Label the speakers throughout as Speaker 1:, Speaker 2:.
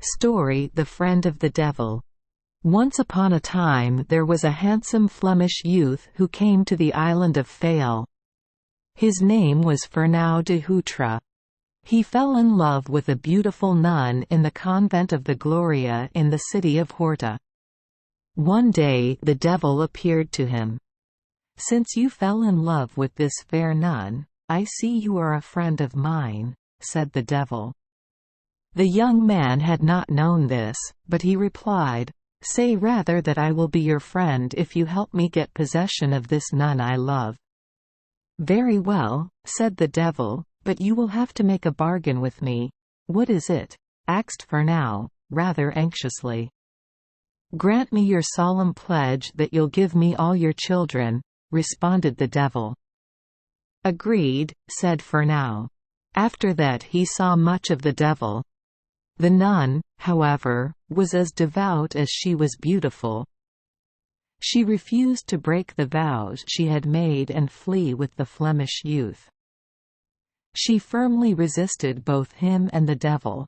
Speaker 1: Story: The Friend of the Devil. Once upon a time there was a handsome Flemish youth who came to the island of Fayal. His name was Fernão de Hutra. He fell in love with a beautiful nun in the convent of the Gloria in the city of Horta. One day the devil appeared to him. "Since you fell in love with this fair nun, I see you are a friend of mine," said the devil. The young man had not known this, but he replied, "Say rather that I will be your friend if you help me get possession of this nun I love." "Very well," said the devil, "but you will have to make a bargain with me." "What is it?" asked Fernão, rather anxiously. "Grant me your solemn pledge that you'll give me all your children," responded the devil. "Agreed," said Fernão. After that he saw much of the devil. The nun, however, was as devout as she was beautiful. She refused to break the vows she had made and flee with the Flemish youth. She firmly resisted both him and the devil.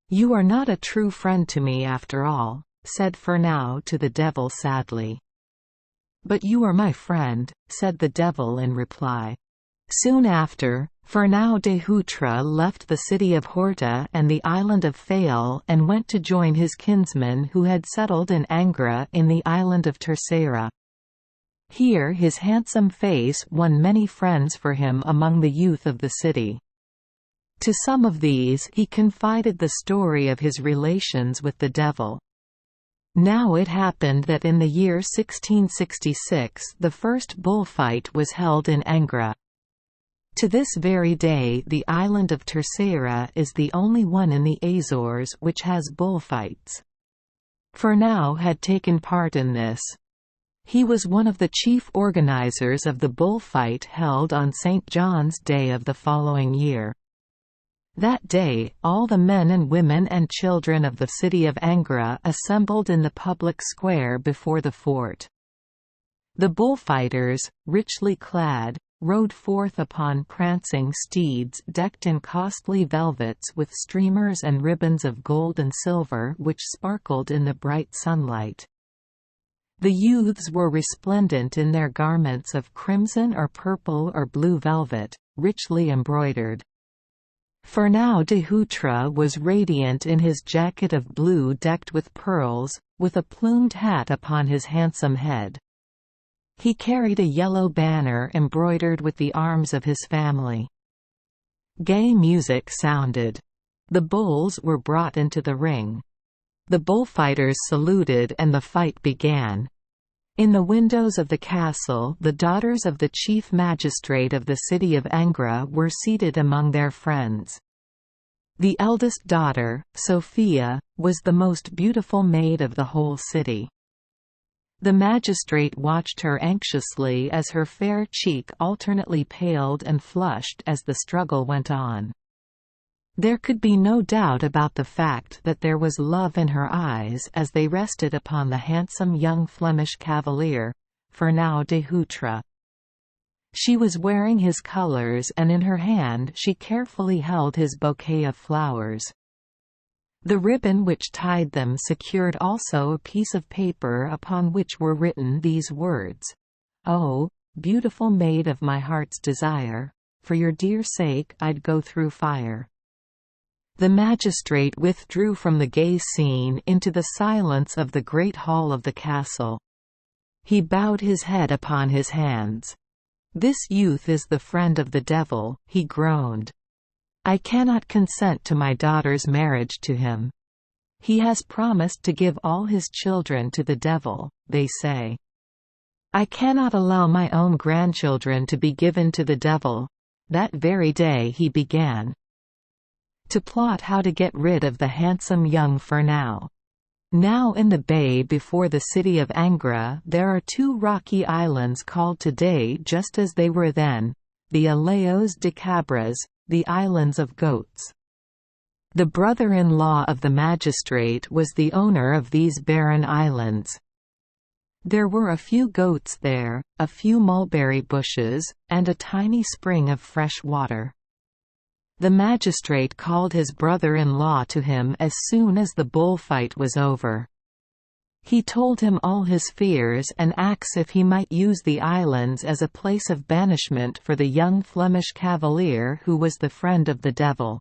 Speaker 1: "You are not a true friend to me after all," said Fernão to the devil sadly. "But you are my friend," said the devil in reply. Soon after, Fernão de Hutra left the city of Horta and the island of Fayal and went to join his kinsmen who had settled in Angra in the island of Terceira. Here his handsome face won many friends for him among the youth of the city. To some of these he confided the story of his relations with the devil. Now it happened that in the year 1666 the first bullfight was held in Angra. To this very day the island of Terceira is the only one in the Azores which has bullfights. Fernão had taken part in this. He was one of the chief organizers of the bullfight held on St. John's Day of the following year. That day, all the men and women and children of the city of Angra assembled in the public square before the fort. The bullfighters, richly clad, rode forth upon prancing steeds decked in costly velvets with streamers and ribbons of gold and silver which sparkled in the bright sunlight. The youths were resplendent in their garments of crimson or purple or blue velvet, richly embroidered. Fernão de Hutra was radiant in his jacket of blue decked with pearls, with a plumed hat upon his handsome head. He carried a yellow banner embroidered with the arms of his family. Gay music sounded. The bulls were brought into the ring. The bullfighters saluted and the fight began. In the windows of the castle the daughters of the chief magistrate of the city of Angra were seated among their friends. The eldest daughter, Sophia, was the most beautiful maid of the whole city. The magistrate watched her anxiously as her fair cheek alternately paled and flushed as the struggle went on. There could be no doubt about the fact that there was love in her eyes as they rested upon the handsome young Flemish cavalier, Fernão de Hutra. She was wearing his colours and in her hand she carefully held his bouquet of flowers. The ribbon which tied them secured also a piece of paper upon which were written these words, "Oh, beautiful maid of my heart's desire, for your dear sake I'd go through fire." The magistrate withdrew from the gay scene into the silence of the great hall of the castle. He bowed his head upon his hands. "This youth is the friend of the devil," he groaned. "I cannot consent to my daughter's marriage to him. He has promised to give all his children to the devil, they say. I cannot allow my own grandchildren to be given to the devil." That very day he began to plot how to get rid of the handsome young Fernão. Now in the bay before the city of Angra there are two rocky islands called today just as they were then, the Ilhas de Cabras, the Islands of Goats. The brother-in-law of the magistrate was the owner of these barren islands. There were a few goats there, a few mulberry bushes, and a tiny spring of fresh water. The magistrate called his brother-in-law to him as soon as the bullfight was over. He told him all his fears and asked if he might use the islands as a place of banishment for the young Flemish cavalier who was the friend of the devil.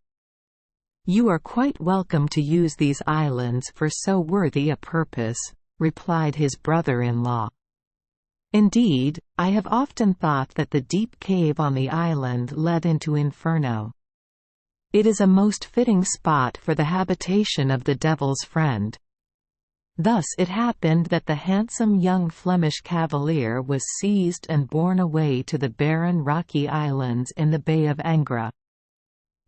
Speaker 1: "You are quite welcome to use these islands for so worthy a purpose," replied his brother-in-law. "Indeed, I have often thought that the deep cave on the island led into Inferno. It is a most fitting spot for the habitation of the devil's friend." Thus it happened that the handsome young Flemish cavalier was seized and borne away to the barren rocky islands in the Bay of Angra.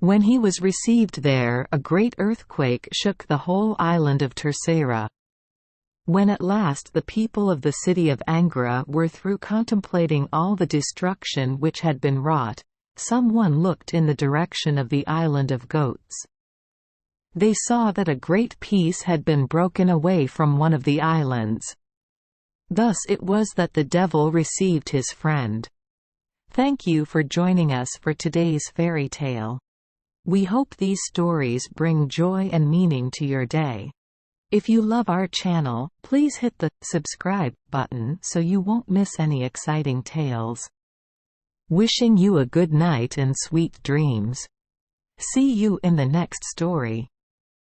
Speaker 1: When he was received there, a great earthquake shook the whole island of Terceira. When at last the people of the city of Angra were through contemplating all the destruction which had been wrought, someone looked in the direction of the island of goats. They saw that a great piece had been broken away from one of the islands. Thus it was that the devil received his friend. Thank you for joining us for today's fairy tale. We hope these stories bring joy and meaning to your day. If you love our channel, please hit the subscribe button so you won't miss any exciting tales. Wishing you a good night and sweet dreams. See you in the next story.